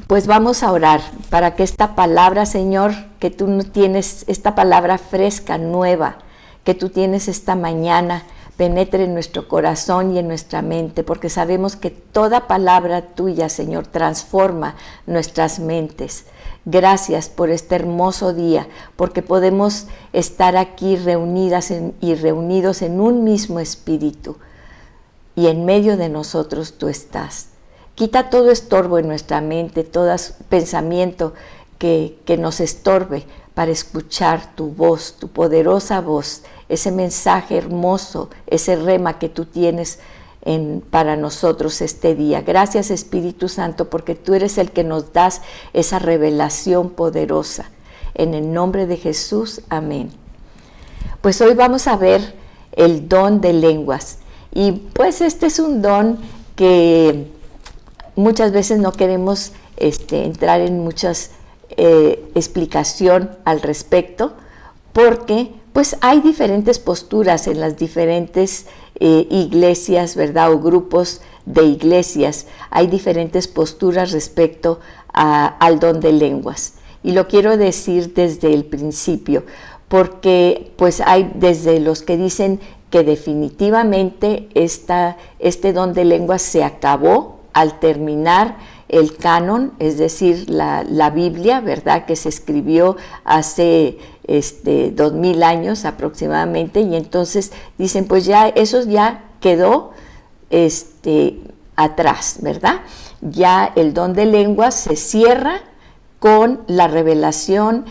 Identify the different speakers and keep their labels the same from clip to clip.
Speaker 1: Pues vamos a orar para que esta palabra, Señor, que tú tienes, esta palabra fresca, nueva, que tú tienes esta mañana, penetre en nuestro corazón y en nuestra mente, porque sabemos que toda palabra tuya, Señor, transforma nuestras mentes. Gracias por este hermoso día, porque podemos estar aquí reunidas y reunidos en un mismo espíritu, y en medio de nosotros tú estás. Quita todo estorbo en nuestra mente, todo pensamiento que nos estorbe para escuchar tu voz, tu poderosa voz, ese mensaje hermoso, ese rema que tú tienes para nosotros este día. Gracias, Espíritu Santo, porque tú eres el que nos das esa revelación poderosa. En el nombre de Jesús, amén. Pues hoy vamos a ver el don de lenguas. Y pues este es un don que muchas veces no queremos entrar en muchas explicación al respecto, porque pues hay diferentes posturas en las diferentes iglesias, ¿verdad? O grupos de iglesias. Hay diferentes posturas respecto al don de lenguas. Y lo quiero decir desde el principio, porque pues hay desde los que dicen que definitivamente este don de lenguas se acabó al terminar el canon, es decir, la Biblia, ¿verdad?, que se escribió hace 2000 años aproximadamente, y entonces dicen, pues ya eso ya quedó atrás, ¿verdad? Ya el don de lenguas se cierra con la revelación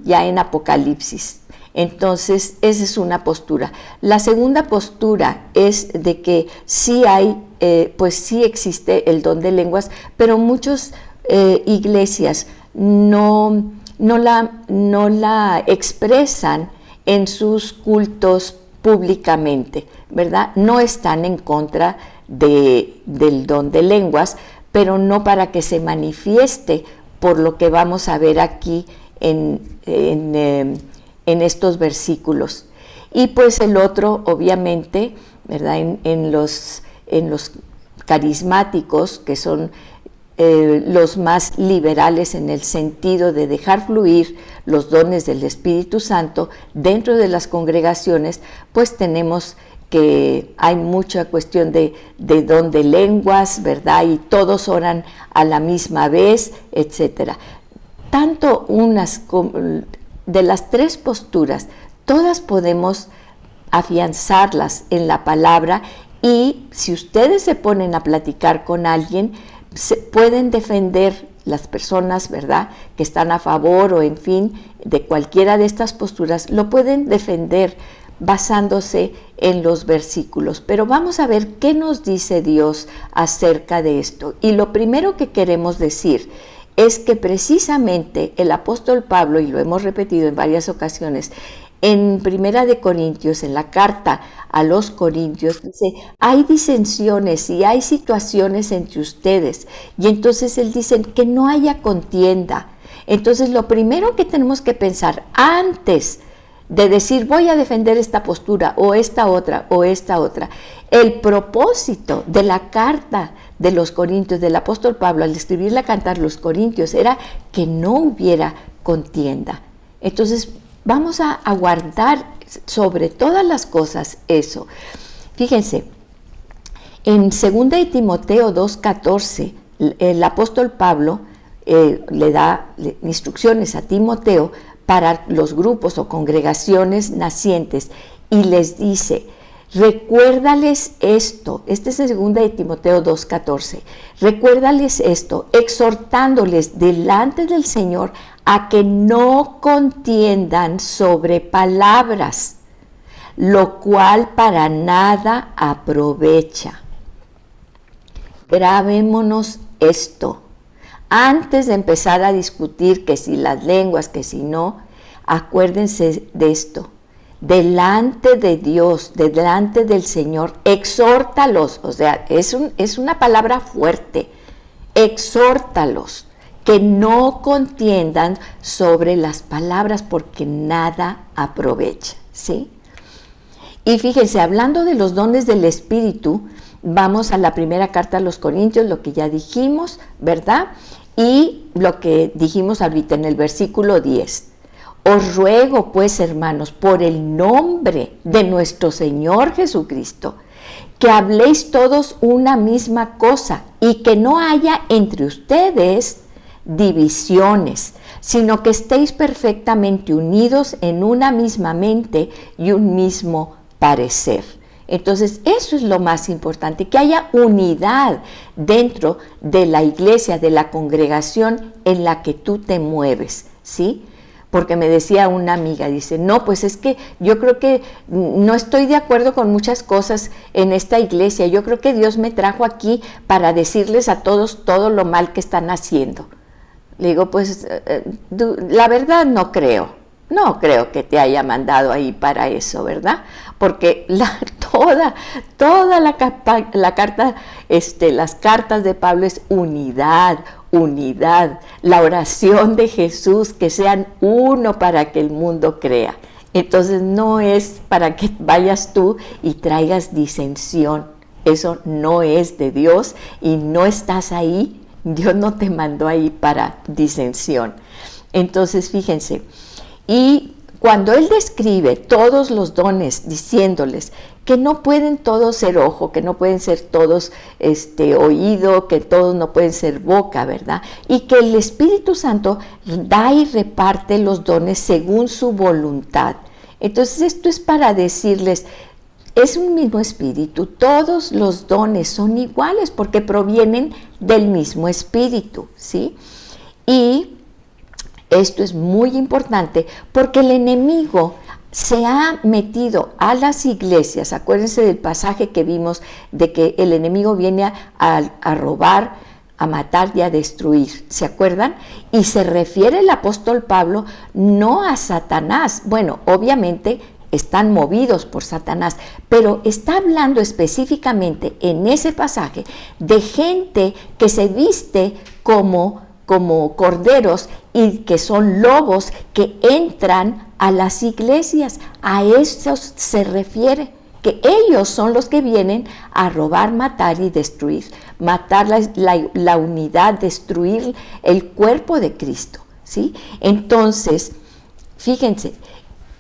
Speaker 1: ya en Apocalipsis. Entonces, esa es una postura. La segunda postura es de que sí hay, pues sí existe el don de lenguas, pero muchas iglesias no la expresan en sus cultos públicamente, ¿verdad? No están en contra del don de lenguas, pero no para que se manifieste por lo que vamos a ver aquí en estos versículos. Y pues el otro, obviamente, ¿verdad? En los carismáticos, que son los más liberales en el sentido de dejar fluir los dones del Espíritu Santo dentro de las congregaciones, pues tenemos que hay mucha cuestión de don de lenguas, ¿verdad? Y todos oran a la misma vez, etcétera. Tanto de las tres posturas, todas podemos afianzarlas en la palabra, y si ustedes se ponen a platicar con alguien, pueden defender las personas, ¿verdad?, que están a favor o en fin de cualquiera de estas posturas, lo pueden defender basándose en los versículos. Pero vamos a ver qué nos dice Dios acerca de esto. Y lo primero que queremos decir es que precisamente el apóstol Pablo, y lo hemos repetido en varias ocasiones, en Primera de Corintios, en la carta a los Corintios, dice, hay disensiones y hay situaciones entre ustedes, y entonces él dice que no haya contienda. Entonces lo primero que tenemos que pensar antes de decir voy a defender esta postura o esta otra o esta otra, el propósito de la carta de los Corintios, del apóstol Pablo, al escribir la carta a los Corintios, era que no hubiera contienda. Entonces vamos a guardar sobre todas las cosas eso. Fíjense, en 2 de Timoteo 2:14, el apóstol Pablo le da instrucciones a Timoteo para los grupos o congregaciones nacientes, y les dice, recuérdales esto, este es en 2 de Timoteo 2:14, recuérdales esto, exhortándoles delante del Señor a que no contiendan sobre palabras, lo cual para nada aprovecha. Grabémonos esto. Antes de empezar a discutir que si las lenguas, que si no, acuérdense de esto. Delante de Dios, delante del Señor, exhórtalos. O sea, es una palabra fuerte. Exhórtalos, que no contiendan sobre las palabras, porque nada aprovecha, ¿sí? Y fíjense, hablando de los dones del Espíritu, vamos a la primera carta a los Corintios, lo que ya dijimos, ¿verdad? Y lo que dijimos ahorita en el versículo 10, os ruego pues, hermanos, por el nombre de nuestro Señor Jesucristo, que habléis todos una misma cosa y que no haya entre ustedes divisiones, sino que estéis perfectamente unidos en una misma mente y un mismo parecer. Entonces, eso es lo más importante, que haya unidad dentro de la iglesia, de la congregación en la que tú te mueves, ¿sí? Porque me decía una amiga, dice, no, pues es que yo creo que no estoy de acuerdo con muchas cosas en esta iglesia, yo creo que Dios me trajo aquí para decirles a todos todo lo mal que están haciendo. Le digo, pues la verdad no creo que te haya mandado ahí para eso, ¿verdad? Porque toda la carta, las cartas de Pablo es unidad, la oración de Jesús, que sean uno para que el mundo crea. Entonces no es para que vayas tú y traigas disensión, eso no es de Dios y no estás ahí, Dios no te mandó ahí para disensión. Entonces fíjense, y cuando él describe todos los dones, diciéndoles que no pueden todos ser ojo, que no pueden ser todos oído, que todos no pueden ser boca, ¿verdad? Y que el Espíritu Santo da y reparte los dones según su voluntad. Entonces esto es para decirles, es un mismo Espíritu, todos los dones son iguales porque provienen del mismo Espíritu, ¿sí? Y esto es muy importante porque el enemigo se ha metido a las iglesias. Acuérdense del pasaje que vimos de que el enemigo viene a robar, a matar y a destruir. ¿Se acuerdan? Y se refiere el apóstol Pablo no a Satanás. Bueno, obviamente están movidos por Satanás, pero está hablando específicamente en ese pasaje de gente que se viste como corderos y que son lobos que entran a las iglesias. A eso se refiere, que ellos son los que vienen a robar, matar y destruir, matar la unidad, destruir el cuerpo de Cristo, ¿sí? Entonces, fíjense,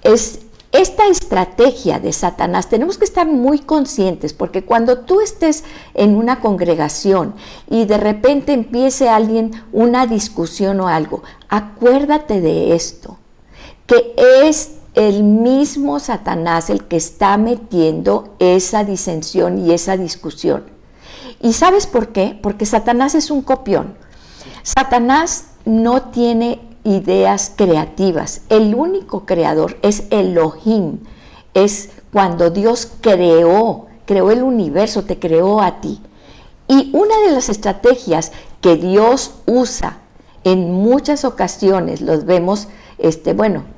Speaker 1: es esta estrategia de Satanás, tenemos que estar muy conscientes, porque cuando tú estés en una congregación y de repente empiece alguien una discusión o algo, acuérdate de esto, que es el mismo Satanás el que está metiendo esa disensión y esa discusión. ¿Y sabes por qué? Porque Satanás es un copión. Satanás no tiene ideas creativas. El único creador es Elohim. Es cuando Dios creó el universo, te creó a ti. Y una de las estrategias que Dios usa en muchas ocasiones, los vemos,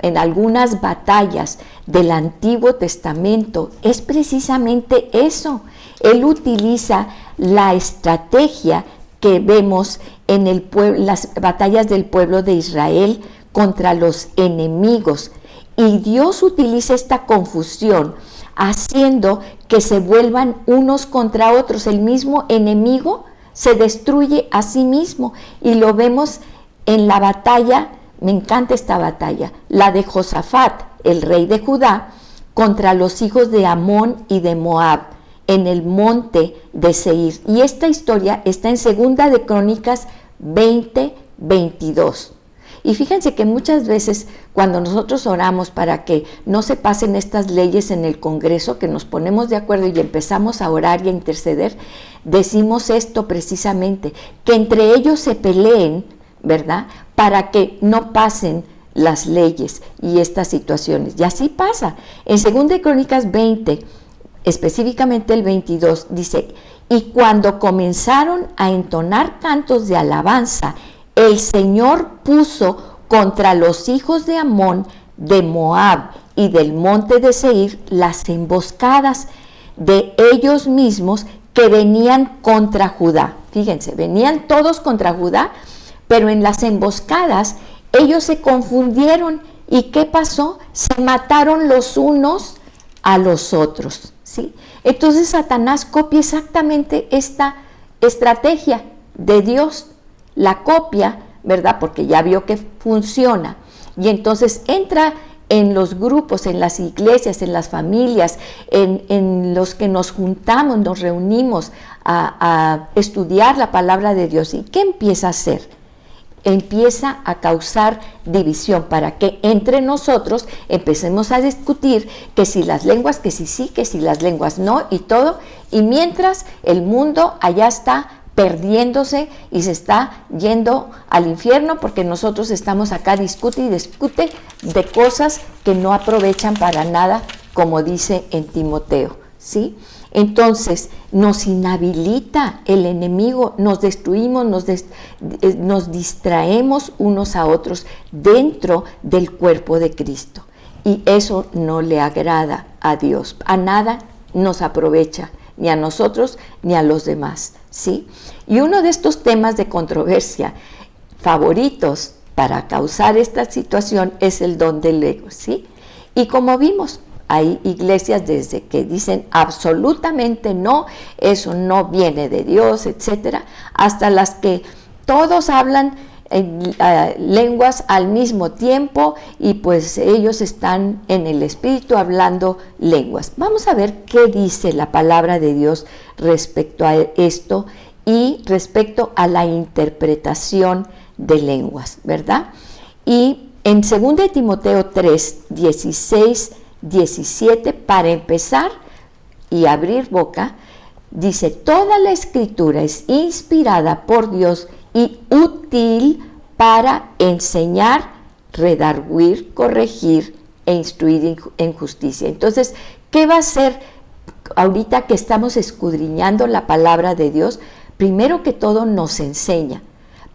Speaker 1: en algunas batallas del Antiguo Testamento, es precisamente eso. Él utiliza la estrategia que vemos en las batallas del pueblo de Israel contra los enemigos. Y Dios utiliza esta confusión haciendo que se vuelvan unos contra otros. El mismo enemigo se destruye a sí mismo. Y lo vemos en la batalla, me encanta esta batalla, la de Josafat, el rey de Judá, contra los hijos de Amón y de Moab, en el monte de Seir. Y esta historia está en 2 de Crónicas 20:22. Y fíjense que muchas veces cuando nosotros oramos para que no se pasen estas leyes en el Congreso, que nos ponemos de acuerdo y empezamos a orar y a interceder, decimos esto precisamente, que entre ellos se peleen, ¿verdad? Para que no pasen las leyes y estas situaciones. Y así pasa. En 2 de Crónicas 20, específicamente el 22, dice, y cuando comenzaron a entonar cantos de alabanza, el Señor puso contra los hijos de Amón, de Moab y del monte de Seir las emboscadas de ellos mismos que venían contra Judá. Fíjense, venían todos contra Judá, pero en las emboscadas ellos se confundieron. ¿Y qué pasó? Se mataron los unos a los otros, ¿sí? Entonces Satanás copia exactamente esta estrategia de Dios la copia, ¿verdad? Porque ya vio que funciona. Y entonces entra en los grupos, en las iglesias, en las familias, en los que nos juntamos, nos reunimos a estudiar la palabra de Dios. ¿Y qué empieza a hacer? Empieza a causar división para que entre nosotros empecemos a discutir que si las lenguas, que si sí, que si las lenguas no y todo, y mientras el mundo allá está perdiéndose y se está yendo al infierno porque nosotros estamos acá discute y discute de cosas que no aprovechan para nada, como dice en Timoteo, ¿sí? Entonces nos inhabilita el enemigo, nos destruimos, nos distraemos unos a otros dentro del cuerpo de Cristo. Y eso no le agrada a Dios, a nada nos aprovecha, ni a nosotros ni a los demás, ¿sí? Y uno de estos temas de controversia favoritos para causar esta situación es el don del ego, ¿sí? Y como vimos, hay iglesias desde que dicen absolutamente no, eso no viene de Dios, etcétera, hasta las que todos hablan lenguas al mismo tiempo y pues ellos están en el espíritu hablando lenguas. Vamos a ver qué dice la palabra de Dios respecto a esto y respecto a la interpretación de lenguas, ¿verdad? Y en 2 Timoteo 3, 16, 17, para empezar y abrir boca, dice: toda la escritura es inspirada por Dios y útil para enseñar, redarguir, corregir e instruir en justicia. Entonces, ¿qué va a hacer ahorita que estamos escudriñando la palabra de Dios? Primero que todo nos enseña.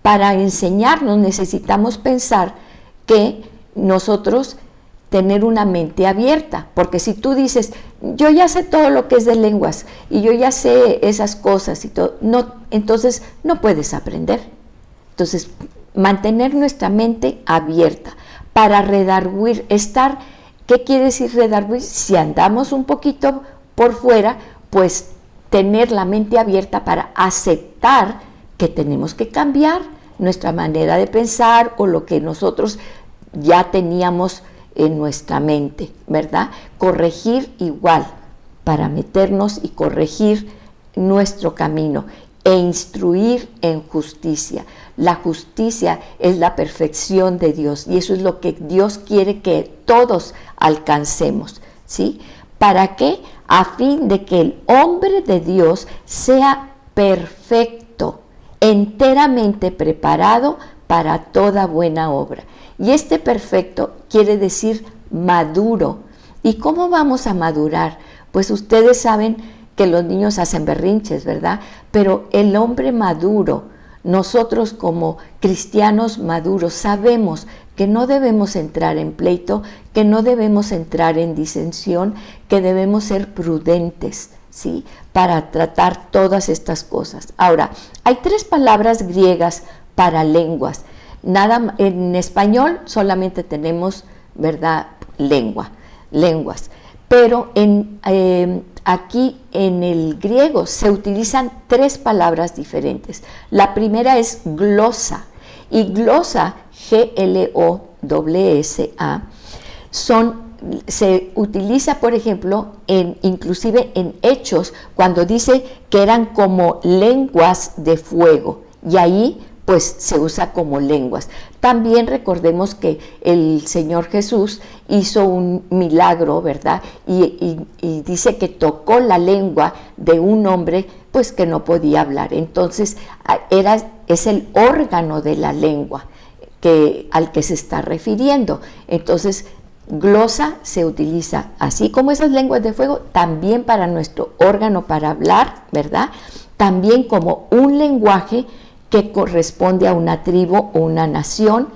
Speaker 1: Para enseñarnos necesitamos pensar que nosotros tener una mente abierta, porque si tú dices, yo ya sé todo lo que es de lenguas y yo ya sé esas cosas y todo, no, entonces no puedes aprender. Entonces, mantener nuestra mente abierta para redarguir, ¿qué quiere decir redarguir? Si andamos un poquito por fuera, pues tener la mente abierta para aceptar que tenemos que cambiar nuestra manera de pensar o lo que nosotros ya teníamos en nuestra mente, ¿verdad? Corregir igual, para meternos y corregir nuestro camino e instruir en justicia. La justicia es la perfección de Dios y eso es lo que Dios quiere que todos alcancemos, ¿sí? ¿Para qué? A fin de que el hombre de Dios sea perfecto, enteramente preparado para toda buena obra. Y este perfecto quiere decir maduro. ¿Y cómo vamos a madurar? Pues ustedes saben que los niños hacen berrinches, ¿verdad? Pero el hombre maduro, nosotros como cristianos maduros, sabemos que no debemos entrar en pleito, que no debemos entrar en disensión, que debemos ser prudentes, ¿sí? Para tratar todas estas cosas. Ahora, hay 3 palabras griegas para lenguas. Nada, en español solamente tenemos, ¿verdad?, lenguas, pero aquí en el griego se utilizan 3 palabras diferentes. La primera es glosa, y glosa, G-L-O-S-A, se utiliza, por ejemplo, inclusive en Hechos, cuando dice que eran como lenguas de fuego, y ahí pues se usa como lenguas. También recordemos que el Señor Jesús hizo un milagro, ¿verdad? Y dice que tocó la lengua de un hombre pues que no podía hablar. Entonces es el órgano de la lengua al que se está refiriendo. Entonces, glosa se utiliza así como esas lenguas de fuego, también para nuestro órgano para hablar, ¿verdad? También como un lenguaje que corresponde a una tribu o una nación,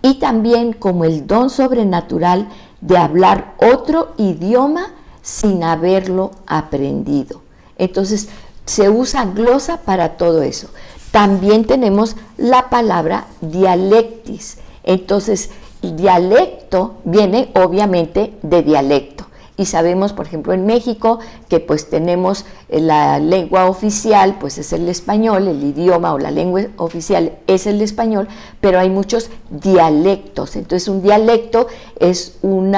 Speaker 1: y también como el don sobrenatural de hablar otro idioma sin haberlo aprendido. Entonces, se usa glosa para todo eso. También tenemos la palabra dialectis. Entonces, dialecto viene obviamente de dialecto. Y sabemos, por ejemplo, en México, que pues tenemos la lengua oficial, pues es el español, el idioma o la lengua oficial es el español, pero hay muchos dialectos. Entonces, un dialecto es un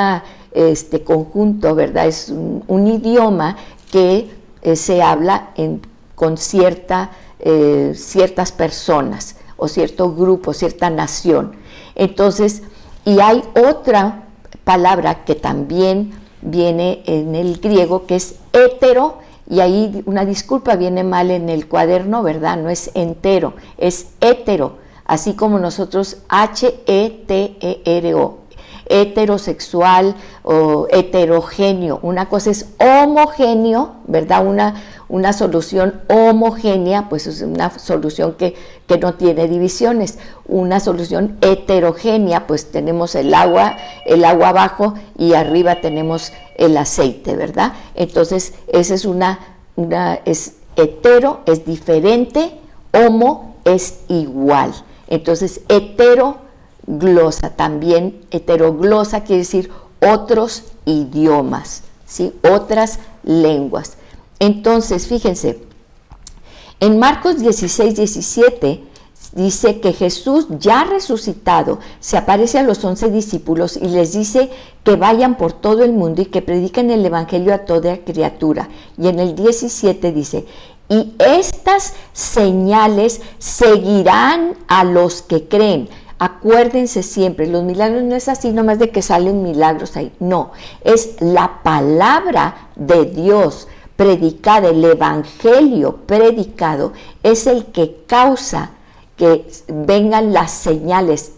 Speaker 1: conjunto, ¿verdad? Es un idioma que se habla con ciertas personas o cierto grupo, cierta nación. Entonces, y hay otra palabra que también viene en el griego, que es hétero, y ahí una disculpa, viene mal en el cuaderno, ¿verdad? No es entero, es hétero, así como nosotros H-E-T-E-R-O, heterosexual o heterogéneo. Una cosa es homogéneo, ¿verdad? Una solución homogénea, pues es una solución que no tiene divisiones. Una solución heterogénea, pues tenemos el agua abajo y arriba tenemos el aceite, ¿verdad? Entonces, esa es es hetero, es diferente, homo es igual. Entonces, heteroglosa, también heteroglosa quiere decir otros idiomas, ¿sí? Otras lenguas. Entonces, fíjense, en Marcos 16, 17 dice que Jesús, ya resucitado, se aparece a los 11 discípulos y les dice que vayan por todo el mundo y que prediquen el evangelio a toda criatura. Y en el 17 dice, y estas señales seguirán a los que creen. Acuérdense siempre, los milagros no es así nomás de que salen milagros ahí, no, es la palabra de Dios predicada, el evangelio predicado es el que causa que vengan las señales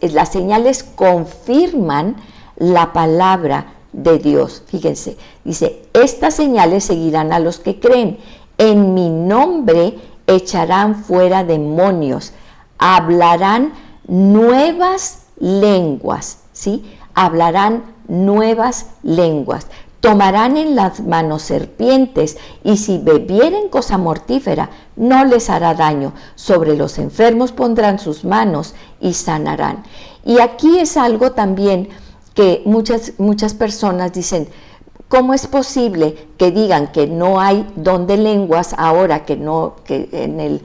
Speaker 1: confirman la palabra de Dios. Fíjense, dice, estas señales seguirán a los que creen, en mi nombre echarán fuera demonios, hablarán nuevas lenguas, ¿sí? Hablarán nuevas lenguas, tomarán en las manos serpientes y si bebieren cosa mortífera no les hará daño, sobre los enfermos pondrán sus manos y sanarán. Y aquí es algo también que muchas personas dicen, ¿cómo es posible que digan que no hay don de lenguas ahora, que en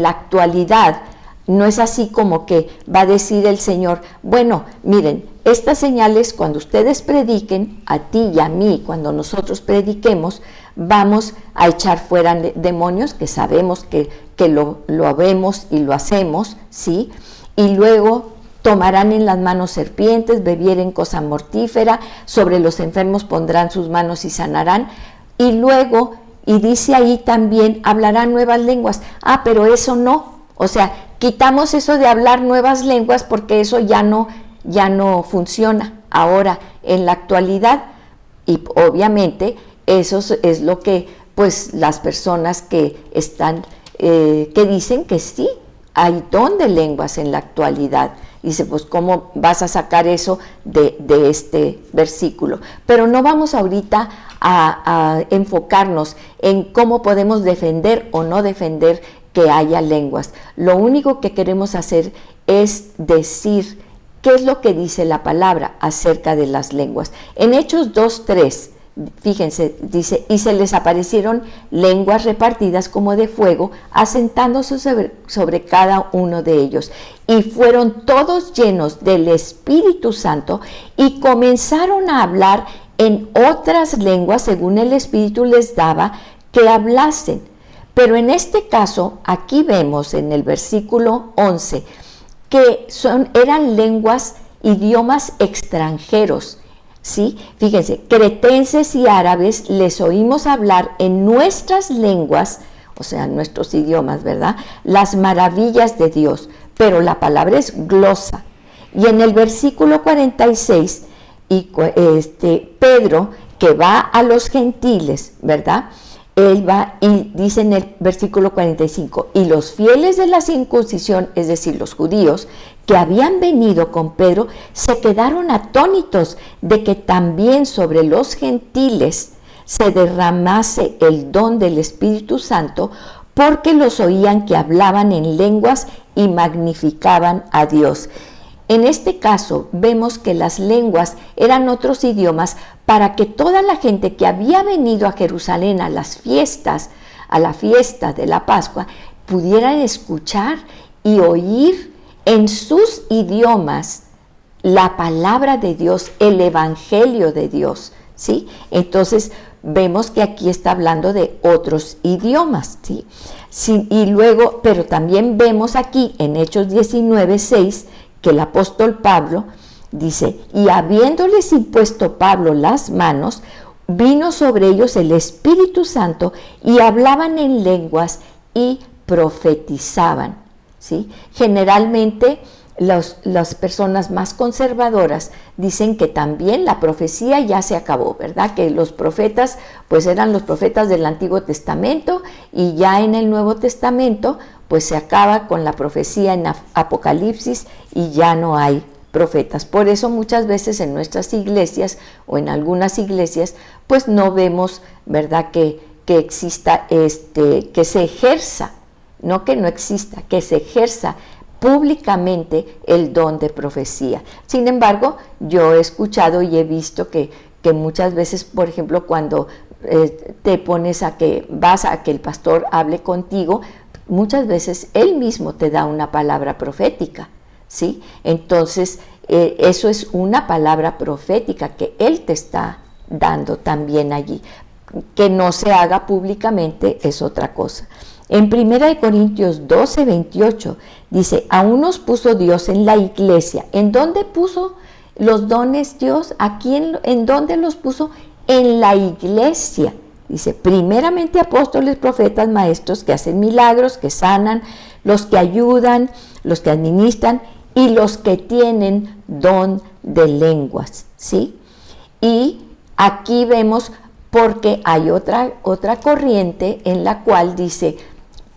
Speaker 1: la actualidad? No es así como que va a decir el Señor, bueno, miren, estas señales cuando ustedes prediquen, a ti y a mí, cuando nosotros prediquemos, vamos a echar fuera demonios, que sabemos que lo vemos y lo hacemos, ¿sí? Y luego tomarán en las manos serpientes, bebieren cosa mortífera, sobre los enfermos pondrán sus manos y sanarán, y luego, y dice ahí también, hablarán nuevas lenguas. Ah, pero eso no, o sea, quitamos eso de hablar nuevas lenguas porque eso ya no funciona ahora en la actualidad, y obviamente eso es lo que pues las personas que están que dicen que sí hay don de lenguas en la actualidad. Dice, pues ¿cómo vas a sacar eso de este versículo? Pero no vamos ahorita a enfocarnos en cómo podemos defender o no defender que haya lenguas. Lo único que queremos hacer es decir qué es lo que dice la palabra acerca de las lenguas. En Hechos 2:3, fíjense, dice, y se les aparecieron lenguas repartidas como de fuego, asentándose sobre cada uno de ellos. Y fueron todos llenos del Espíritu Santo y comenzaron a hablar en otras lenguas según el Espíritu les daba que hablasen. Pero en este caso, aquí vemos en el versículo 11, que eran lenguas, idiomas extranjeros, ¿sí? Fíjense, cretenses y árabes les oímos hablar en nuestras lenguas, o sea, en nuestros idiomas, ¿verdad? Las maravillas de Dios, pero la palabra es glosa. Y en el versículo 46, Pedro, que va a los gentiles, ¿verdad? Él va y dice en el versículo 45, y los fieles de la circuncisión, es decir, los judíos, que habían venido con Pedro, se quedaron atónitos de que también sobre los gentiles se derramase el don del Espíritu Santo, porque los oían que hablaban en lenguas y magnificaban a Dios. En este caso vemos que las lenguas eran otros idiomas para que toda la gente que había venido a Jerusalén a las fiestas, a la fiesta de la Pascua, pudieran escuchar y oír en sus idiomas la palabra de Dios, el evangelio de Dios, ¿sí? Entonces vemos que aquí está hablando de otros idiomas, ¿sí? Sí, y luego, pero también vemos aquí en Hechos 19:6 que el apóstol Pablo dice, y habiéndoles impuesto Pablo las manos, vino sobre ellos el Espíritu Santo y hablaban en lenguas y profetizaban, ¿sí? Generalmente las personas más conservadoras dicen que también la profecía ya se acabó, ¿verdad? Que los profetas pues eran los profetas del Antiguo Testamento y ya en el Nuevo Testamento pues se acaba con la profecía en Apocalipsis y ya no hay profetas. Por eso muchas veces en nuestras iglesias o en algunas iglesias pues no vemos, ¿verdad? Que exista, que se ejerza, no que no exista, que se ejerza públicamente el don de profecía. Sin embargo, yo he escuchado y he visto que muchas veces, por ejemplo, cuando te pones vas a que el pastor hable contigo, muchas veces él mismo te da una palabra profética, ¿sí? Entonces, eso es una palabra profética que él te está dando también allí. Que no se haga públicamente es otra cosa. En 1 Corintios 12:28 dice, aún nos puso Dios en la iglesia. ¿En dónde puso los dones Dios? ¿Aquí en dónde los puso? En la iglesia. Dice, primeramente apóstoles, profetas, maestros que hacen milagros, que sanan, los que ayudan, los que administran y los que tienen don de lenguas, ¿sí? Y aquí vemos porque hay otra corriente en la cual dice,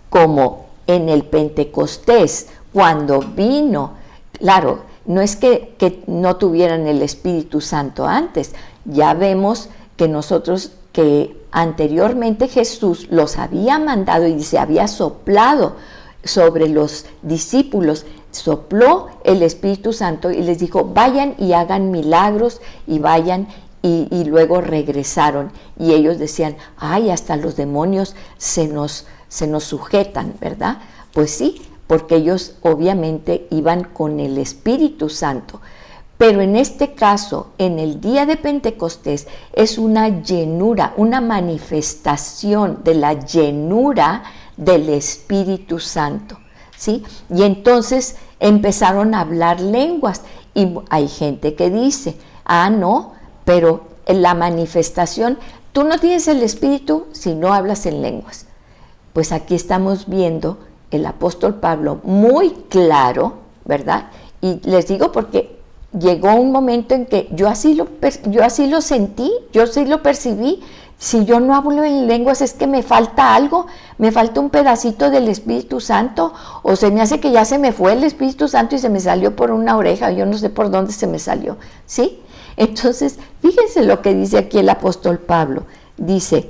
Speaker 1: como en el Pentecostés, cuando vino, claro, no es que no tuvieran el Espíritu Santo antes, ya vemos que nosotros, que anteriormente Jesús los había mandado y se había soplado sobre los discípulos, sopló el Espíritu Santo y les dijo, vayan y hagan milagros y vayan y luego regresaron. Y ellos decían, ay, hasta los demonios se nos sujetan, ¿verdad? Pues sí, porque ellos obviamente iban con el Espíritu Santo. Pero en este caso, en el día de Pentecostés, es una llenura, una manifestación de la llenura del Espíritu Santo, ¿sí? Y entonces empezaron a hablar lenguas. Y hay gente que dice, no, pero en la manifestación, tú no tienes el Espíritu si no hablas en lenguas. Pues aquí estamos viendo el apóstol Pablo muy claro, ¿verdad? Y les digo porque llegó un momento en que yo así lo sentí, yo así lo percibí. Si yo no hablo en lenguas es que me falta algo, me falta un pedacito del Espíritu Santo, o se me hace que ya se me fue el Espíritu Santo y se me salió por una oreja, yo no sé por dónde se me salió, ¿sí? Entonces, fíjense lo que dice aquí el apóstol Pablo. Dice,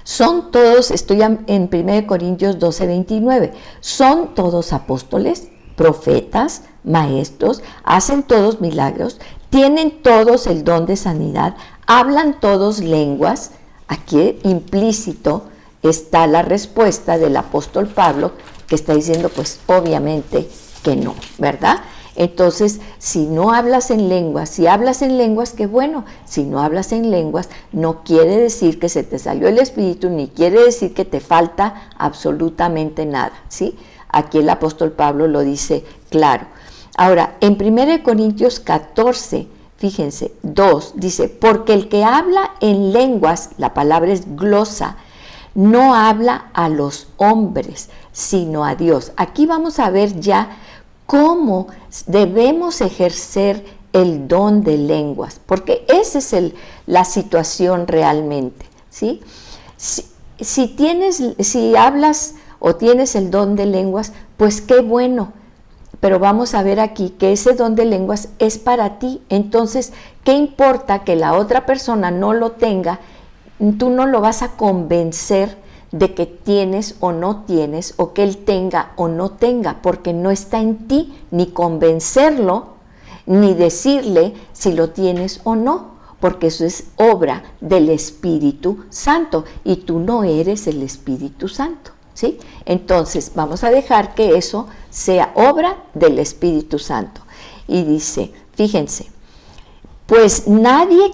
Speaker 1: son todos, estoy en 1 Corintios 12:29, son todos apóstoles, profetas, maestros, hacen todos milagros, tienen todos el don de sanidad, hablan todos lenguas. Aquí implícito está la respuesta del apóstol Pablo, que está diciendo, pues obviamente que no, ¿verdad? Entonces, si no hablas en lenguas, si hablas en lenguas, qué bueno. Si no hablas en lenguas, no quiere decir que se te salió el Espíritu, ni quiere decir que te falta absolutamente nada, ¿sí? Aquí el apóstol Pablo lo dice claro. Ahora, en 1 Corintios 14, fíjense, 2, dice, porque el que habla en lenguas, la palabra es glosa, no habla a los hombres, sino a Dios. Aquí vamos a ver ya cómo debemos ejercer el don de lenguas, porque esa es la situación realmente, ¿sí? Si hablas o tienes el don de lenguas, pues qué bueno, pero vamos a ver aquí que ese don de lenguas es para ti. Entonces, ¿qué importa que la otra persona no lo tenga? Tú no lo vas a convencer de que tienes o no tienes, o que él tenga o no tenga, porque no está en ti ni convencerlo, ni decirle si lo tienes o no, porque eso es obra del Espíritu Santo y tú no eres el Espíritu Santo, ¿sí? Entonces vamos a dejar que eso sea obra del Espíritu Santo. Y dice, fíjense, pues nadie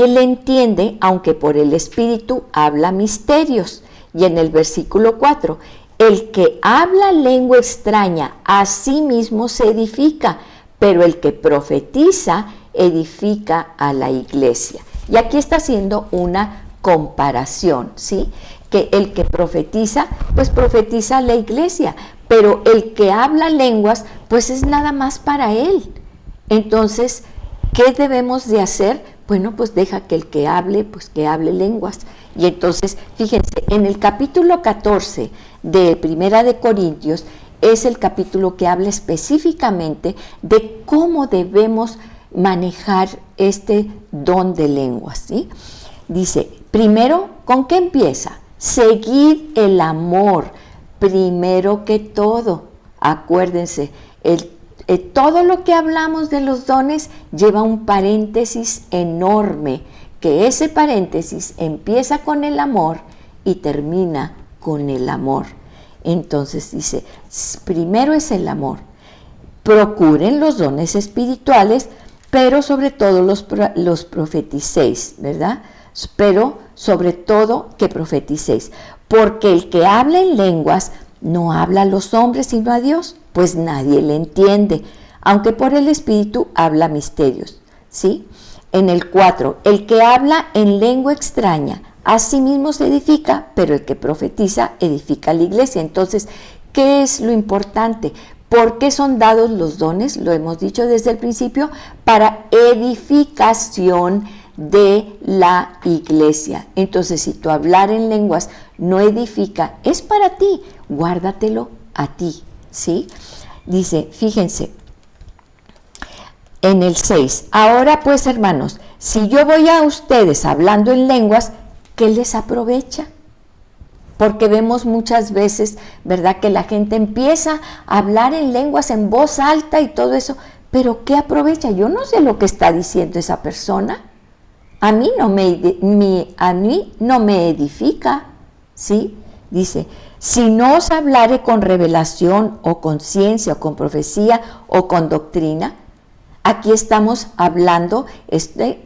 Speaker 1: le entiende, aunque por el Espíritu habla misterios. Y en el versículo 4, el que habla lengua extraña a sí mismo se edifica, pero el que profetiza edifica a la iglesia. Y aquí está haciendo una comparación, ¿sí? Que el que profetiza, pues profetiza a la iglesia, pero el que habla lenguas, pues es nada más para él. Entonces, ¿qué debemos de hacer? Bueno, pues deja que el que hable, pues que hable lenguas. Y entonces, fíjense, en el capítulo 14 de Primera de Corintios, es el capítulo que habla específicamente de cómo debemos manejar este don de lenguas, ¿sí? Dice, primero, ¿con qué empieza? Seguid el amor, primero que todo. Acuérdense, todo lo que hablamos de los dones lleva un paréntesis enorme, que ese paréntesis empieza con el amor y termina con el amor. Entonces dice, primero es el amor. Procuren los dones espirituales, pero sobre todo los profeticéis, ¿verdad? Pero sobre todo que profeticéis, porque el que habla en lenguas no habla a los hombres sino a Dios, pues nadie le entiende, aunque por el Espíritu habla misterios, ¿sí? En el 4, el que habla en lengua extraña, a sí mismo se edifica, pero el que profetiza edifica a la iglesia. Entonces, ¿qué es lo importante? ¿Por qué son dados los dones? Lo hemos dicho desde el principio, para edificación de la iglesia. Entonces, si tu hablar en lenguas no edifica, es para ti, guárdatelo a ti, ¿sí? Dice, fíjense, en el 6, ahora pues, hermanos, si yo voy a ustedes hablando en lenguas, ¿qué les aprovecha? Porque vemos muchas veces, ¿verdad?, que la gente empieza a hablar en lenguas en voz alta y todo eso, pero ¿qué aprovecha? Yo no sé lo que está diciendo esa persona. A mí no me edifica, ¿sí? Dice, si no os hablare con revelación o con ciencia o con profecía o con doctrina. Aquí estamos hablando,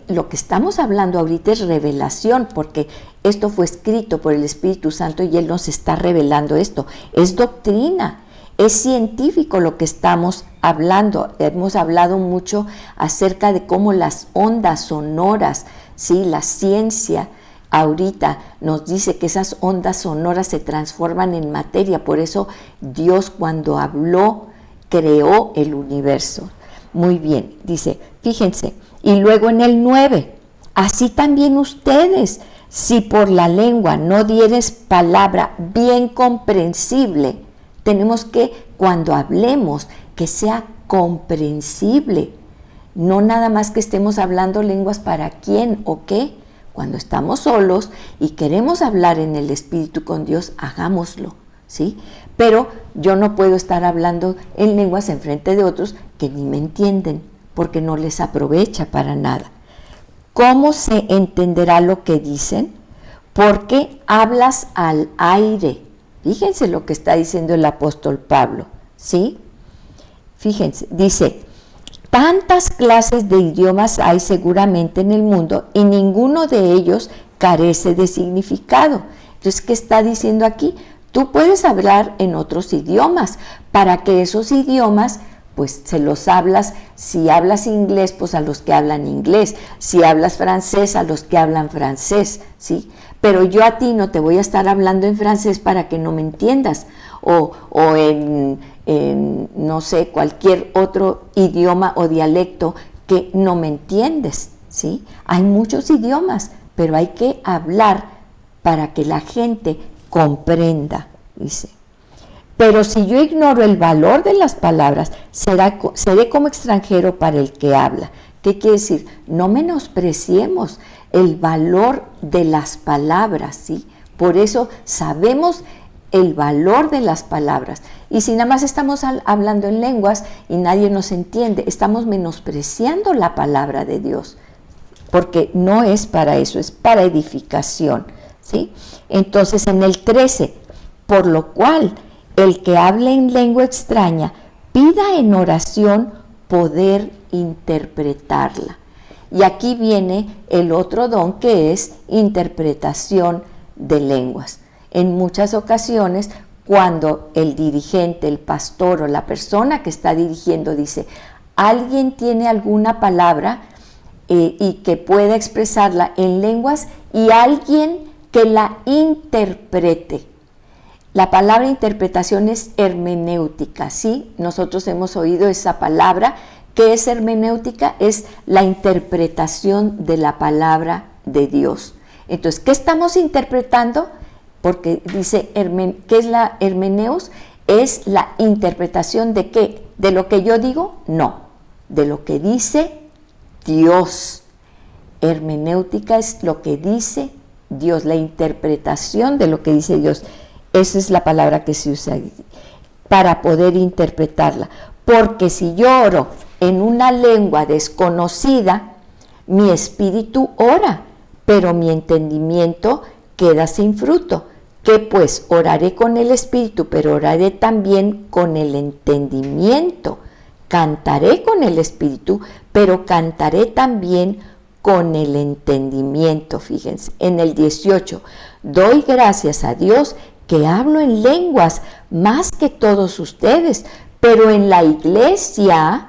Speaker 1: lo que estamos hablando ahorita es revelación, porque esto fue escrito por el Espíritu Santo y Él nos está revelando esto. Es doctrina, es científico lo que estamos hablando. Hemos hablado mucho acerca de cómo las ondas sonoras, ¿sí? La ciencia ahorita nos dice que esas ondas sonoras se transforman en materia. Por eso Dios, cuando habló, creó el universo. Muy bien, dice, fíjense, y luego en el 9, así también ustedes, si por la lengua no dieres palabra bien comprensible, tenemos que, cuando hablemos, que sea comprensible, no nada más que estemos hablando lenguas para quién o qué. Cuando estamos solos y queremos hablar en el Espíritu con Dios, hagámoslo, ¿sí? Pero yo no puedo estar hablando en lenguas enfrente de otros que ni me entienden, porque no les aprovecha para nada. ¿Cómo se entenderá lo que dicen? Porque hablas al aire. Fíjense lo que está diciendo el apóstol Pablo, ¿sí? Fíjense, dice, tantas clases de idiomas hay seguramente en el mundo y ninguno de ellos carece de significado. Entonces, ¿qué está diciendo aquí? Tú puedes hablar en otros idiomas, para que esos idiomas, pues se los hablas, si hablas inglés, pues a los que hablan inglés, si hablas francés, a los que hablan francés, ¿sí? Pero yo a ti no te voy a estar hablando en francés para que no me entiendas, o en no sé, cualquier otro idioma o dialecto que no me entiendes, ¿sí? Hay muchos idiomas, pero hay que hablar para que la gente comprenda, dice. Pero si yo ignoro el valor de las palabras, seré como extranjero para el que habla. ¿Qué quiere decir? No menospreciemos el valor de las palabras, ¿sí? Por eso sabemos el valor de las palabras. Y si nada más estamos hablando en lenguas y nadie nos entiende, estamos menospreciando la palabra de Dios, porque no es para eso, es para edificación, ¿sí? Entonces en el 13, por lo cual el que hable en lengua extraña pida en oración poder interpretarla. Y aquí viene el otro don, que es interpretación de lenguas. En muchas ocasiones, cuando el dirigente, el pastor o la persona que está dirigiendo dice, alguien tiene alguna palabra y que pueda expresarla en lenguas, y alguien que la interprete. La palabra interpretación es hermenéutica, ¿sí? Nosotros hemos oído esa palabra. ¿Qué es hermenéutica? Es la interpretación de la palabra de Dios. Entonces, ¿qué estamos interpretando? Porque dice, ¿qué es la hermeneus? Es la interpretación de ¿qué? ¿De lo que yo digo? No, de lo que dice Dios. Hermenéutica es lo que dice Dios, la interpretación de lo que dice Dios. Esa es la palabra que se usa para poder interpretarla. Porque si yo oro en una lengua desconocida, mi espíritu ora, pero mi entendimiento queda sin fruto. Que pues oraré con el espíritu, pero oraré también con el entendimiento. Cantaré con el espíritu, pero cantaré también con el entendimiento. Fíjense, en el 18, doy gracias a Dios que hablo en lenguas más que todos ustedes, pero en la iglesia,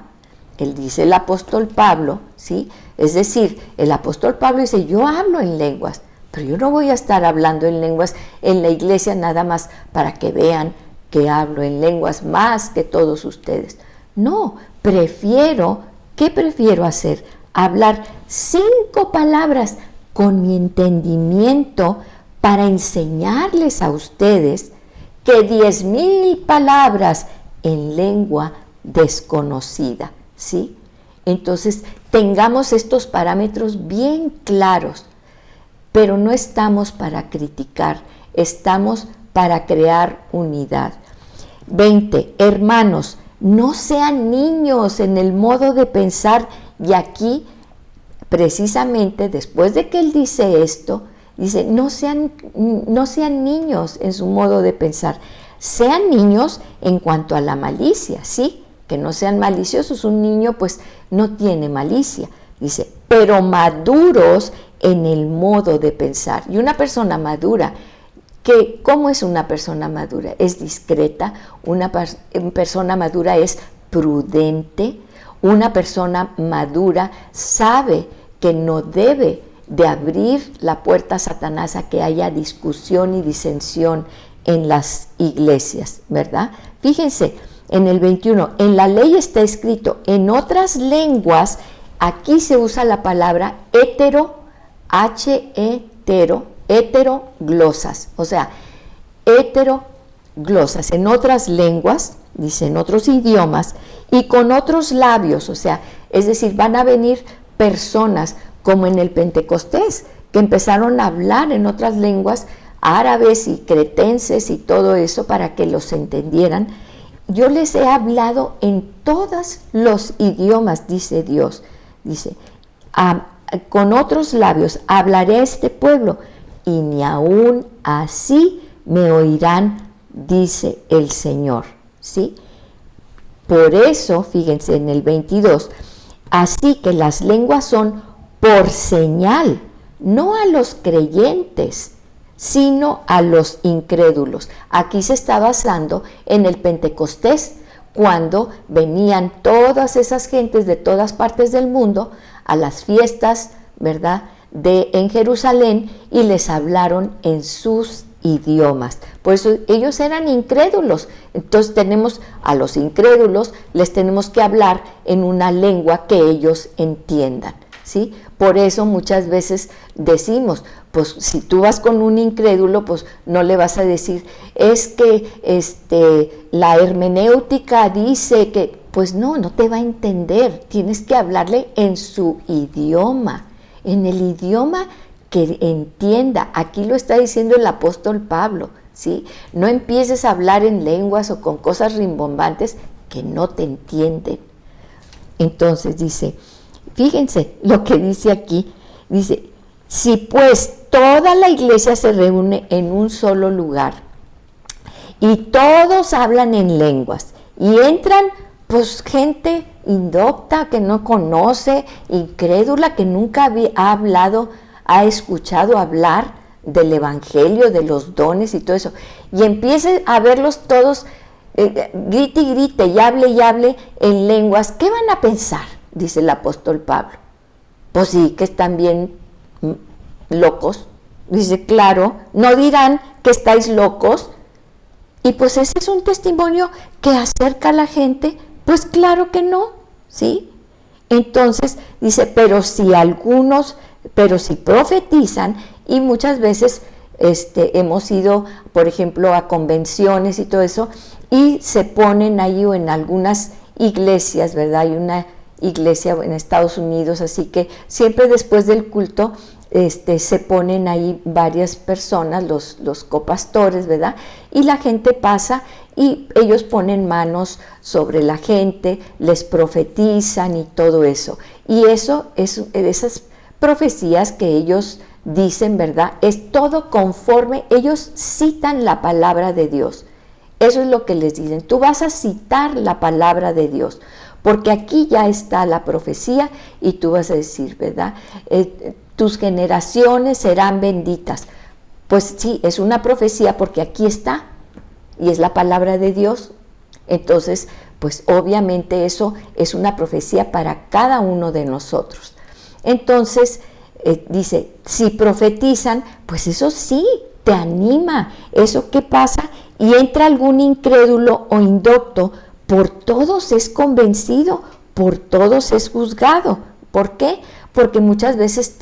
Speaker 1: él dice el apóstol Pablo, ¿sí? Es decir, el apóstol Pablo dice, yo hablo en lenguas, pero yo no voy a estar hablando en lenguas en la iglesia nada más para que vean que hablo en lenguas más que todos ustedes. No, ¿qué prefiero hacer? Hablar 5 palabras con mi entendimiento para enseñarles a ustedes que 10,000 palabras en lengua desconocida, ¿sí? Entonces, tengamos estos parámetros bien claros, pero no estamos para criticar, estamos para crear unidad. 20, hermanos, no sean niños en el modo de pensar, y aquí, precisamente después de que él dice esto, dice, no sean niños en su modo de pensar, sean niños en cuanto a la malicia, ¿sí? Que no sean maliciosos, un niño pues no tiene malicia, dice, pero maduros en el modo de pensar. Y una persona madura, ¿cómo es una persona madura? Es discreta, una persona madura es prudente, una persona madura sabe que no debe de abrir la puerta a Satanás a que haya discusión y disensión en las iglesias, ¿verdad? Fíjense, en el 21, en la ley está escrito, en otras lenguas, aquí se usa la palabra heteroglosas, o sea, heteroglosas, en otras lenguas, dice, en otros idiomas, y con otros labios, o sea, es decir, van a venir personas como en el Pentecostés, que empezaron a hablar en otras lenguas, árabes y cretenses y todo eso, para que los entendieran. Yo les he hablado en todos los idiomas, dice Dios, dice, con otros labios hablaré a este pueblo, y ni aún así me oirán, dice el Señor, ¿sí? Por eso, fíjense en el 22, así que las lenguas son por señal, no a los creyentes, sino a los incrédulos. Aquí se está basando en el Pentecostés, cuando venían todas esas gentes de todas partes del mundo a las fiestas, ¿verdad?, en Jerusalén, y les hablaron en sus idiomas. Por eso ellos eran incrédulos. Entonces tenemos a los incrédulos, les tenemos que hablar en una lengua que ellos entiendan, ¿sí? Por eso muchas veces decimos, pues si tú vas con un incrédulo, pues no le vas a decir, es que la hermenéutica dice que, pues no te va a entender. Tienes que hablarle en su idioma, en el idioma que entienda. Aquí lo está diciendo el apóstol Pablo, ¿sí? No empieces a hablar en lenguas o con cosas rimbombantes que no te entienden. Entonces dice, fíjense lo que dice aquí, dice, si pues toda la iglesia se reúne en un solo lugar y todos hablan en lenguas y entran pues gente indocta que no conoce, incrédula que nunca ha hablado, ha escuchado hablar del evangelio, de los dones y todo eso, y empiece a verlos todos grite y grite y hable en lenguas, ¿qué van a pensar? Dice el apóstol Pablo. Pues sí, que están bien locos. Dice, claro, no dirán que estáis locos. Y pues ese es un testimonio que acerca a la gente. Pues claro que no, ¿sí? Entonces dice, pero si profetizan, y muchas veces hemos ido, por ejemplo, a convenciones y todo eso, y se ponen ahí, o en algunas iglesias, ¿verdad? Hay una iglesia en Estados Unidos, así que siempre después del culto se ponen ahí varias personas, los copastores, ¿verdad? Y la gente pasa y ellos ponen manos sobre la gente, les profetizan y todo eso. Y eso es esas profecías que ellos dicen, ¿verdad? Es todo conforme, ellos citan la palabra de Dios. Eso es lo que les dicen. Tú vas a citar la palabra de Dios, porque aquí ya está la profecía y tú vas a decir, ¿verdad? Tus generaciones serán benditas. Pues sí, es una profecía porque aquí está y es la palabra de Dios. Entonces, pues obviamente eso es una profecía para cada uno de nosotros. Entonces, dice, si profetizan, pues eso sí, te anima. ¿Eso qué pasa? Y entra algún incrédulo o indocto, por todos es convencido, por todos es juzgado. ¿Por qué? Porque muchas veces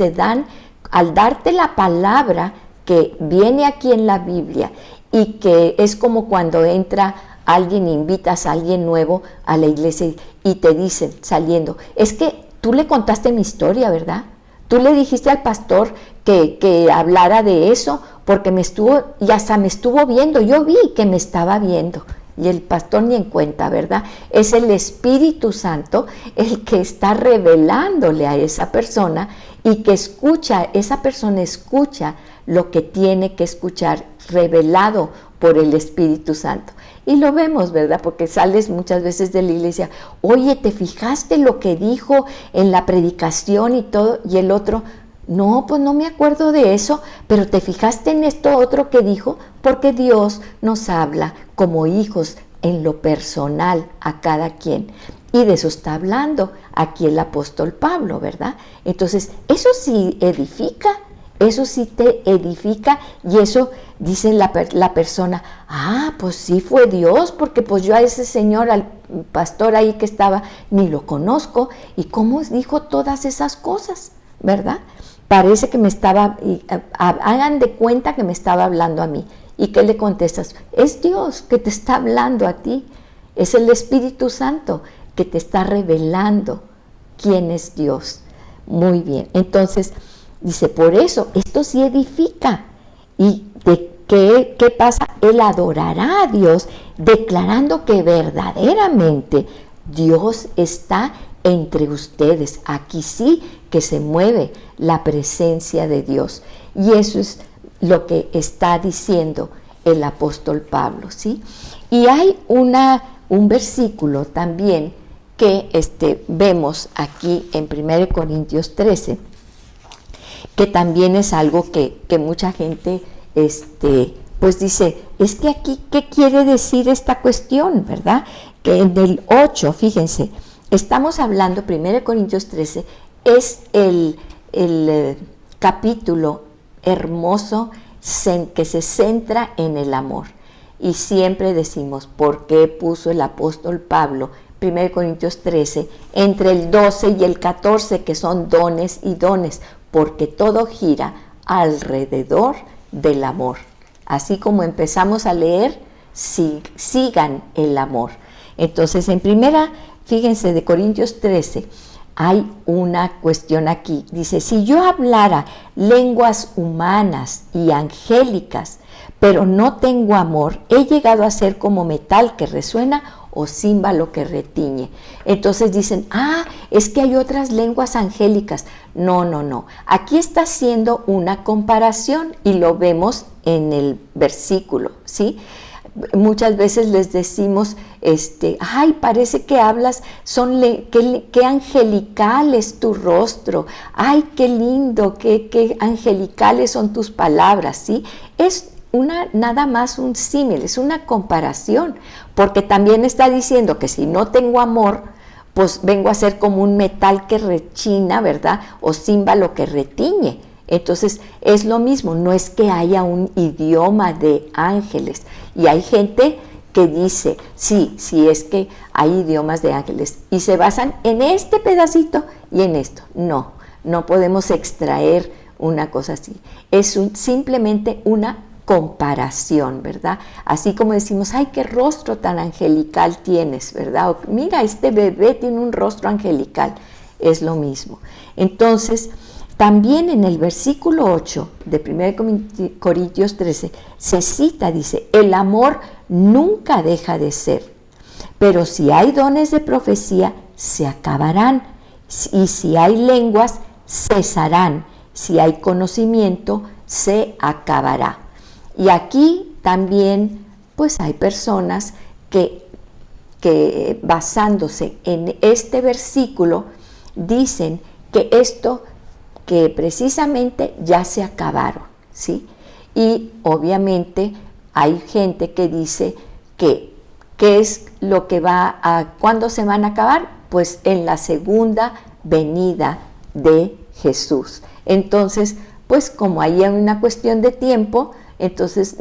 Speaker 1: al darte la palabra que viene aquí en la Biblia, y que es como cuando entra alguien, invitas a alguien nuevo a la iglesia y te dicen saliendo, es que tú le contaste mi historia, ¿verdad? Tú le dijiste al pastor que hablara de eso, porque hasta me estuvo viendo, yo vi que me estaba viendo. Y el pastor ni en cuenta, ¿verdad? Es el Espíritu Santo el que está revelándole a esa persona, y que esa persona escucha lo que tiene que escuchar, revelado por el Espíritu Santo. Y lo vemos, ¿verdad? Porque sales muchas veces de la iglesia, oye, ¿te fijaste lo que dijo en la predicación y todo? Y el otro, no, pues no me acuerdo de eso, pero ¿te fijaste en esto otro que dijo? Porque Dios nos habla como hijos en lo personal a cada quien. Y de eso está hablando aquí el apóstol Pablo, ¿verdad? Entonces, eso sí edifica, eso sí te edifica, y eso dice la persona, pues sí fue Dios, porque pues yo a ese señor, al pastor ahí que estaba, ni lo conozco, y cómo dijo todas esas cosas, ¿verdad? Parece que me estaba, hagan de cuenta que me estaba hablando a mí. ¿Y qué le contestas? Es Dios que te está hablando a ti, es el Espíritu Santo que te está revelando quién es Dios. Muy bien, entonces dice, por eso, esto sí edifica. ¿Y de qué pasa? Él adorará a Dios, declarando que verdaderamente Dios está entre ustedes. Aquí sí que se mueve la presencia de Dios. Y eso es lo que está diciendo el apóstol Pablo, ¿sí? Y hay un versículo también que vemos aquí en 1 Corintios 13, que también es algo que mucha gente pues dice, es que aquí, ¿qué quiere decir esta cuestión, verdad? Que en el 8, fíjense, estamos hablando, 1 Corintios 13, es el capítulo hermoso que se centra en el amor. Y siempre decimos, ¿por qué puso el apóstol Pablo 1 Corintios 13 entre el 12 y el 14, que son dones y dones? Porque todo gira alrededor del amor. Así como empezamos a leer, sigan el amor. Entonces, en primera, fíjense, de Corintios 13, hay una cuestión aquí. Dice, si yo hablara lenguas humanas y angélicas, pero no tengo amor, he llegado a ser como metal que resuena o címbalo que retiñe. Entonces dicen, es que hay otras lenguas angélicas. No, no, no. Aquí está haciendo una comparación y lo vemos en el versículo, ¿sí? Muchas veces les decimos, parece que hablas, qué angelical es tu rostro, ay, qué lindo, qué angelicales son tus palabras, ¿sí? Es nada más un símil, es una comparación, porque también está diciendo que si no tengo amor, pues vengo a ser como un metal que rechina, ¿verdad? O címbalo que retiñe. Entonces es lo mismo, no es que haya un idioma de ángeles. Y hay gente que dice, sí es que hay idiomas de ángeles y se basan en este pedacito y en esto. No podemos extraer una cosa así. Es simplemente una comparación, ¿verdad? Así como decimos, ay, qué rostro tan angelical tienes, ¿verdad? O, mira, este bebé tiene un rostro angelical. Es lo mismo. Entonces, también en el versículo 8 de 1 Corintios 13 se cita, dice, el amor nunca deja de ser, pero si hay dones de profecía, se acabarán, y si hay lenguas, cesarán, si hay conocimiento, se acabará. Y aquí también, pues hay personas que basándose en este versículo, dicen que esto que precisamente ya se acabaron, ¿sí? Y obviamente hay gente que dice que ¿qué es lo que cuándo se van a acabar? Pues en la segunda venida de Jesús. Entonces, pues como ahí hay una cuestión de tiempo, entonces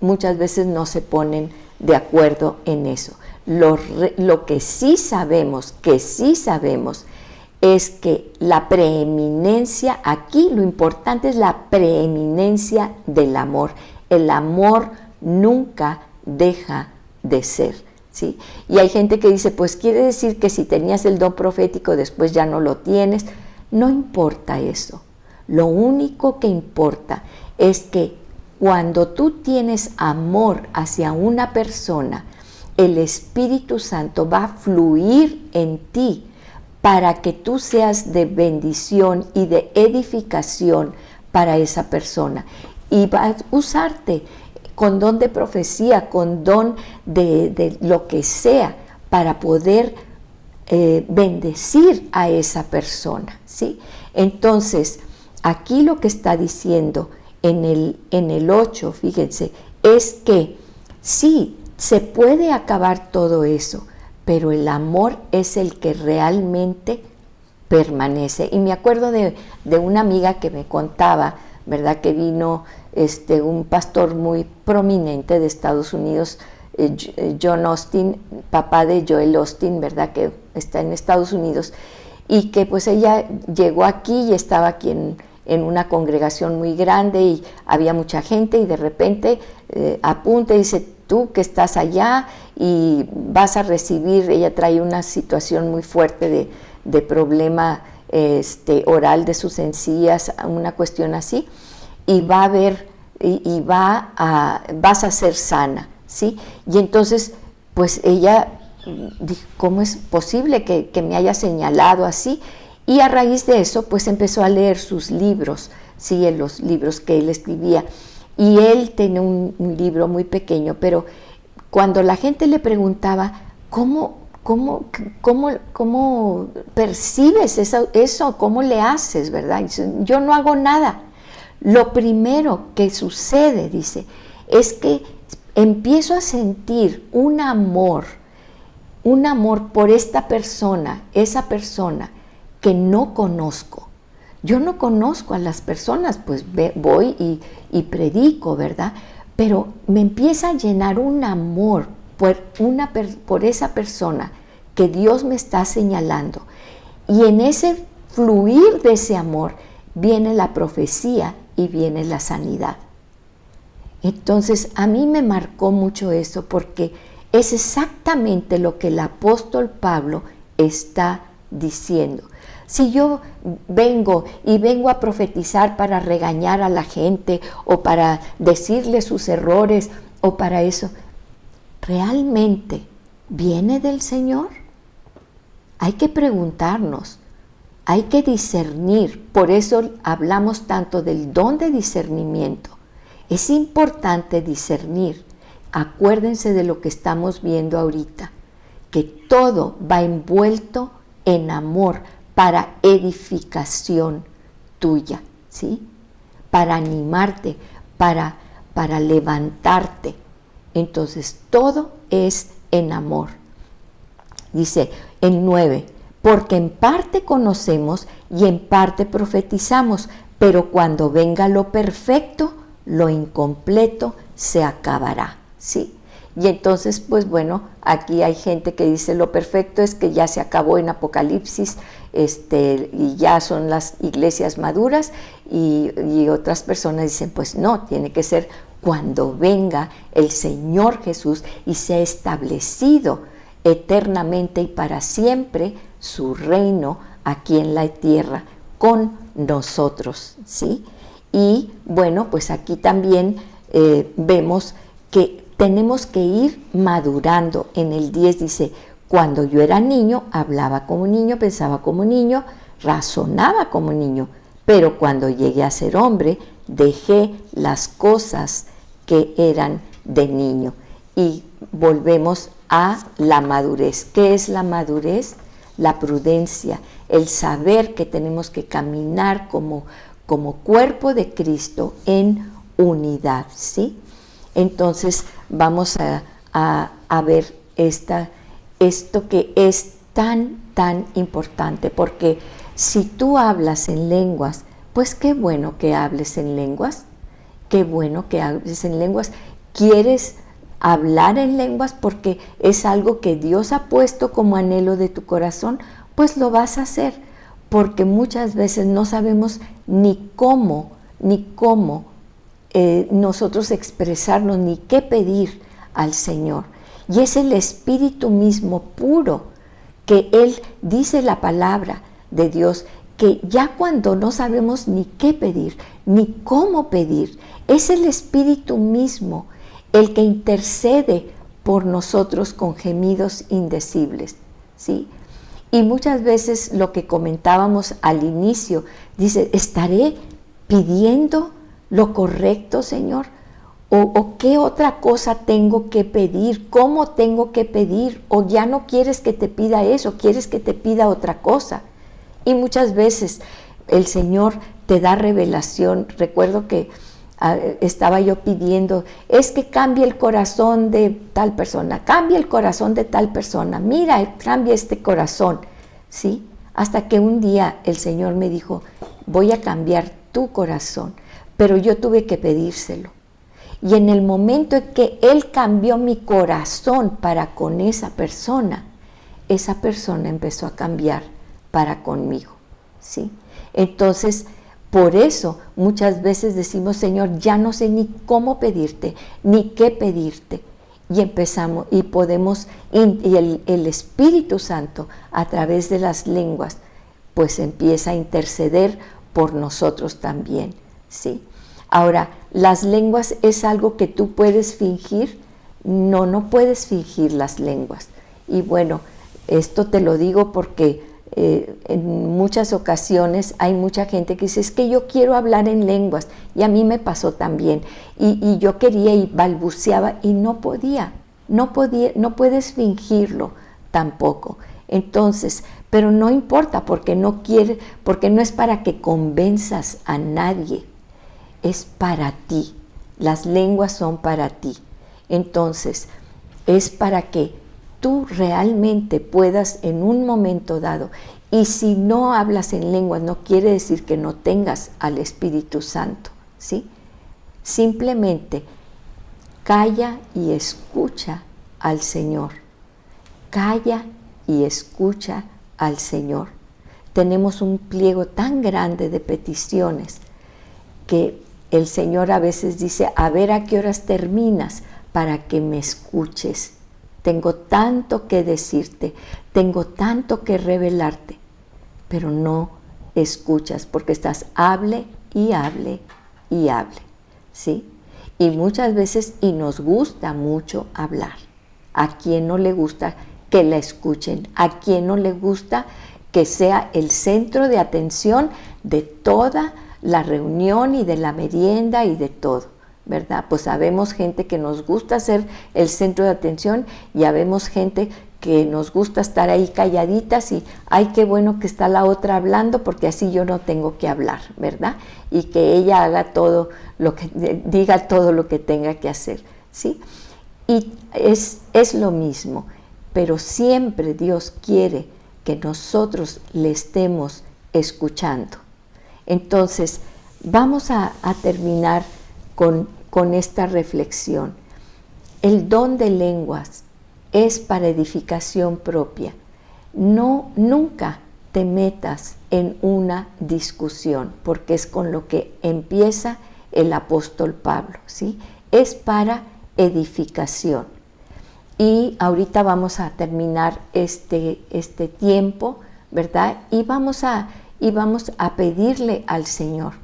Speaker 1: muchas veces no se ponen de acuerdo en eso. Lo que sí sabemos, es que la preeminencia, aquí lo importante es la preeminencia del amor. El amor nunca deja de ser, ¿sí? Y hay gente que dice, pues quiere decir que si tenías el don profético después ya no lo tienes. No importa eso. Lo único que importa es que cuando tú tienes amor hacia una persona, el Espíritu Santo va a fluir en ti para que tú seas de bendición y de edificación para esa persona. Y va a usarte con don de profecía, con don de lo que sea, para poder bendecir a esa persona, ¿sí? Entonces, aquí lo que está diciendo en el 8, fíjense, es que sí, se puede acabar todo eso, pero el amor es el que realmente permanece. Y me acuerdo de una amiga que me contaba, ¿verdad? Que vino un pastor muy prominente de Estados Unidos, John Austin, papá de Joel Austin, ¿verdad? Que está en Estados Unidos, y que pues ella llegó aquí y estaba aquí en una congregación muy grande y había mucha gente y de repente apunta y dice, tú que estás allá y vas a recibir, ella trae una situación muy fuerte de problema oral de sus encías, una cuestión así, y va a ver, vas a ser sana, ¿sí? Y entonces, pues ella dijo, ¿cómo es posible que me haya señalado así? Y a raíz de eso, pues empezó a leer sus libros, ¿sí? En los libros que él escribía. Y él tenía un libro muy pequeño, pero cuando la gente le preguntaba, ¿cómo percibes eso? ¿Cómo le haces, verdad? Y dice, yo no hago nada. Lo primero que sucede, dice, es que empiezo a sentir un amor por esta persona, esa persona que no conozco. Yo no conozco a las personas, pues voy y predico, ¿verdad? Pero me empieza a llenar un amor por esa persona que Dios me está señalando. Y en ese fluir de ese amor viene la profecía y viene la sanidad. Entonces, a mí me marcó mucho eso porque es exactamente lo que el apóstol Pablo está diciendo. Si yo vengo a profetizar para regañar a la gente o para decirle sus errores o para eso, ¿realmente viene del Señor? Hay que preguntarnos, hay que discernir. Por eso hablamos tanto del don de discernimiento. Es importante discernir. Acuérdense de lo que estamos viendo ahorita, que todo va envuelto en amor para edificación tuya, ¿sí? Para animarte, para levantarte. Entonces, todo es en amor. Dice en 9, porque en parte conocemos y en parte profetizamos, pero cuando venga lo perfecto, lo incompleto se acabará, ¿sí? Y entonces, pues bueno, aquí hay gente que dice lo perfecto es que ya se acabó en Apocalipsis, y ya son las iglesias maduras, y otras personas dicen, pues no, tiene que ser cuando venga el Señor Jesús y sea establecido eternamente y para siempre su reino aquí en la tierra con nosotros, ¿sí? Y bueno, pues aquí también vemos que tenemos que ir madurando. En el 10 dice, cuando yo era niño, hablaba como niño, pensaba como niño, razonaba como niño, pero cuando llegué a ser hombre, dejé las cosas que eran de niño. Y volvemos a la madurez. ¿Qué es la madurez? La prudencia, el saber que tenemos que caminar como cuerpo de Cristo en unidad, ¿sí? Entonces vamos a ver esto que es tan importante, porque si tú hablas en lenguas, pues qué bueno que hables en lenguas, qué bueno que hables en lenguas. ¿Quieres hablar en lenguas porque es algo que Dios ha puesto como anhelo de tu corazón? Pues lo vas a hacer, porque muchas veces no sabemos ni cómo nosotros expresarnos, ni qué pedir al Señor. Y es el Espíritu mismo puro, que Él dice la palabra de Dios, que ya cuando no sabemos ni qué pedir, ni cómo pedir, es el Espíritu mismo el que intercede por nosotros con gemidos indecibles, ¿sí? Y muchas veces lo que comentábamos al inicio, dice, ¿estaré pidiendo lo correcto, Señor? ¿O qué otra cosa tengo que pedir? ¿Cómo tengo que pedir? ¿O ya no quieres que te pida eso? ¿Quieres que te pida otra cosa? Y muchas veces el Señor te da revelación. Recuerdo que estaba yo pidiendo, es que cambie el corazón de tal persona, cambie el corazón de tal persona, mira, cambia este corazón, ¿sí? Hasta que un día el Señor me dijo, voy a cambiar tu corazón, pero yo tuve que pedírselo. Y en el momento en que Él cambió mi corazón para con esa persona empezó a cambiar para conmigo, ¿sí? Entonces, por eso muchas veces decimos, Señor, ya no sé ni cómo pedirte, ni qué pedirte. Y empezamos, y podemos, y el Espíritu Santo, a través de las lenguas, pues empieza a interceder por nosotros también, ¿sí? Ahora, ¿las lenguas es algo que tú puedes fingir? No, no puedes fingir las lenguas. Y bueno, esto te lo digo porque en muchas ocasiones hay mucha gente que dice, es que yo quiero hablar en lenguas, y a mí me pasó también, y yo quería y balbuceaba y no podía, no puedes fingirlo tampoco. Entonces, pero no importa, porque no es para que convenzas a nadie, es para ti, las lenguas son para ti. Entonces, es para que tú realmente puedas en un momento dado, y si no hablas en lenguas no quiere decir que no tengas al Espíritu Santo, ¿sí? Simplemente calla y escucha al Señor, calla y escucha al Señor. Tenemos un pliego tan grande de peticiones que el Señor a veces dice, a ver a qué horas terminas para que me escuches. Tengo tanto que decirte, tengo tanto que revelarte, pero no escuchas porque estás hable y hable y hable, ¿sí? Y muchas veces, y nos gusta mucho hablar. ¿A quién no le gusta que la escuchen? ¿A quién no le gusta que sea el centro de atención de toda la reunión y de la merienda y de todo, ¿verdad? Pues habemos gente que nos gusta ser el centro de atención y habemos gente que nos gusta estar ahí calladitas y ay, qué bueno que está la otra hablando porque así yo no tengo que hablar, ¿verdad? Y que ella haga todo lo que, diga todo lo que tenga que hacer, ¿sí? Y es lo mismo, pero siempre Dios quiere que nosotros le estemos escuchando. Entonces, vamos a terminar con esta reflexión. El don de lenguas es para edificación propia. Nunca te metas en una discusión, porque es con lo que empieza el apóstol Pablo, ¿sí? Es para edificación. Y ahorita vamos a terminar este tiempo, ¿verdad? Y vamos a pedirle al Señor,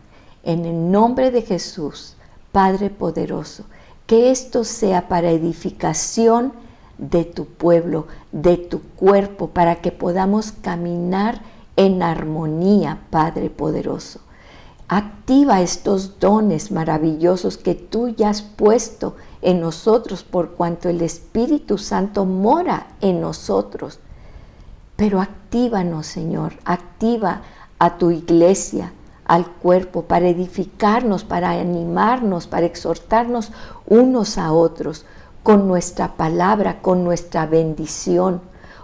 Speaker 1: en el nombre de Jesús, Padre poderoso, que esto sea para edificación de tu pueblo, de tu cuerpo, para que podamos caminar en armonía, Padre poderoso. Activa estos dones maravillosos que tú ya has puesto en nosotros por cuanto el Espíritu Santo mora en nosotros. Pero actívanos, Señor, activa a tu iglesia, al cuerpo, para edificarnos, para animarnos, para exhortarnos unos a otros con nuestra palabra, con nuestra bendición,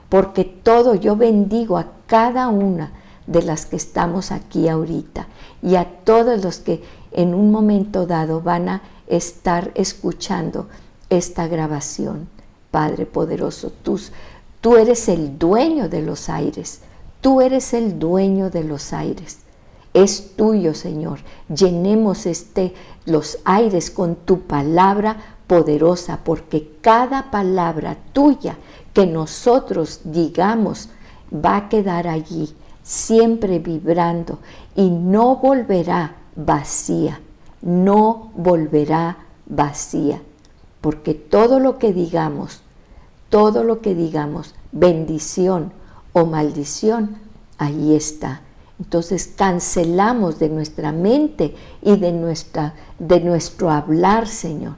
Speaker 1: porque todo yo bendigo a cada una de las que estamos aquí ahorita y a todos los que en un momento dado van a estar escuchando esta grabación. Padre poderoso, tú eres el dueño de los aires, tú eres el dueño de los aires. Es tuyo, Señor. Llenemos los aires con tu palabra poderosa, porque cada palabra tuya que nosotros digamos va a quedar allí, siempre vibrando, y no volverá vacía, no volverá vacía, porque todo lo que digamos, bendición o maldición, ahí está. Entonces cancelamos de nuestra mente y de nuestro hablar, Señor.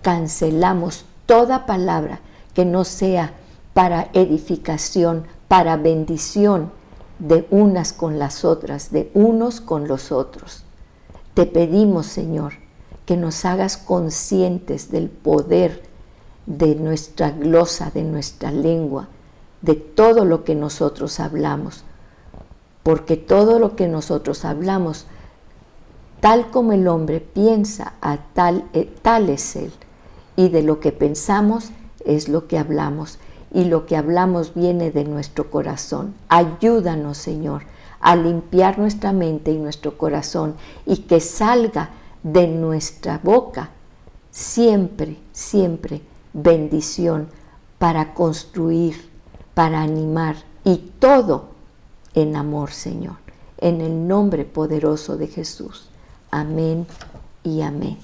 Speaker 1: Cancelamos toda palabra que no sea para edificación, para bendición de unas con las otras, de unos con los otros. Te pedimos, Señor, que nos hagas conscientes del poder de nuestra glosa, de nuestra lengua, de todo lo que nosotros hablamos, porque todo lo que nosotros hablamos, tal como el hombre piensa, tal es él, y de lo que pensamos es lo que hablamos, y lo que hablamos viene de nuestro corazón. Ayúdanos, Señor, a limpiar nuestra mente y nuestro corazón, y que salga de nuestra boca siempre, siempre bendición para construir, para animar, y todo en amor, Señor, en el nombre poderoso de Jesús. Amén y amén.